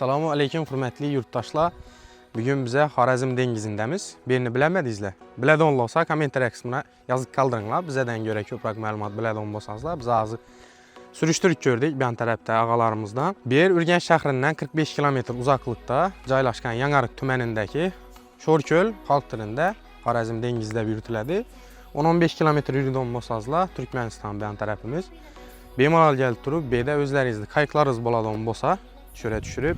Assalamu aleykum hürmetli yurttaşlar. Bugün bize Xorazm dengizindemiz. Birini bilemedinizler. Bileden olursa komentar kısmına yazıp kaldırınlar. Bizeden göre köprak məlumat bileden olsanızlar biz ağzı sürüştürük gördük bir tarafta ağalarımızdan. Bir Ürgənç şəhərindən 45 km uzaklıkta caylaşkan Yanarıq tümenindeki Şorköl halk dilində Xorazm dengizdə yürütülədi. 10-15 km yürüdən olsanızlar Türkmenistan bir tarafımız. Bemalal gelip durup B'de özlərinizdə kayıklarınız boladan olsa çöre düşürüp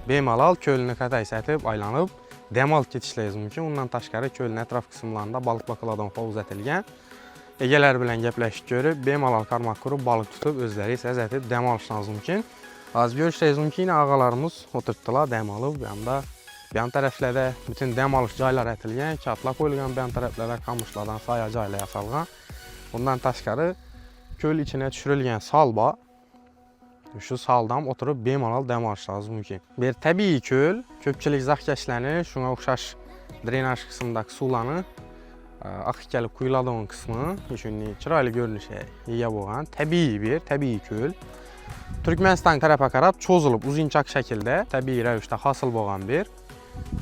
bemalal kölünü qatay sətib aylanıb demal ketişləyiz mümkün. Ondan təşqəri kölün ətraf qismlarında balıq bakıladan hovuz ətilgən. Egelər bilən gəpləşik görüb bemalal karmaq qurub balıq tutub özləri səzətib demalışınız mümkün. Az görüşləyiz mümkün. Ağalarımız oturtdular demalıb. Yan tərəflərdə bütün demalış caylar ətilgən. Kağıtlar qoyulğan yan tərəflərdə qamışlardan saya cayla yasalğan. Ondan təşqəri köl içine düşürülgən salba. Şu saldan oturup bemalal demalışınız mümkün. Bir təbii köl, köpçülük zaxkəşlərini, şuna oxşaş drenaj qismindəki sularını axı gəlib quyuladığın kısmı üçün çıraylı görünüşə ega bolğan təbii köl. Türkmenistan tərəfə qarab çozulub uzuncaq şəkildə təbii rəvişdə hasıl bolğan bir.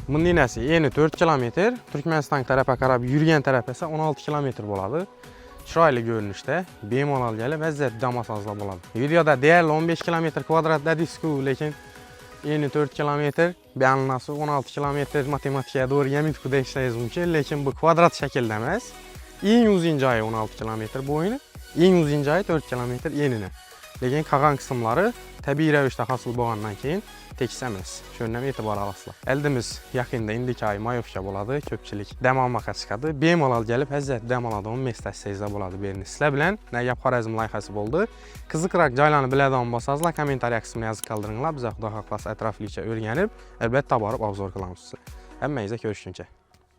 Bunun inəsi eni 4 km, Türkmenistan tərəfə qarab yürüyən tərəf isə 16 km boladı. Çıraylı görünüşte bemalal gelip əzzət damasazla boladı. Videoda değerli 15 km kvadrat dedisku, lekin yeni 4 km beyanlısı 16 km matematiğe doğru yemin kudeşleyiz mümkün, lekin bu kvadrat şekilde emas. En uzun cayı 16 km boyunu, en uzun cayı 4 km yenine. Lekin qalan kısımları təbii rəvişdə hasıl bolğandan keyin teksəməz. Şöndən etibar alasılar. Əldimiz yaxında indiki ay mayovka boladı, köpçülük dəm almağa çıxadı. Bemalal gəlib əzzət dəm aladığım mestəsizə boladı birini sizlə bilən. Nəgəb Xorazm layihəsi oldu. Qızıqıraq caylanı bilədən basazlar, komentariya qismına yazı qaldırınlar. Bizə xuda xaqlası ətraflıca öyrənib, əlbəttə tabarıb obzor qılamsınız. Həmməyizə görüşüncə.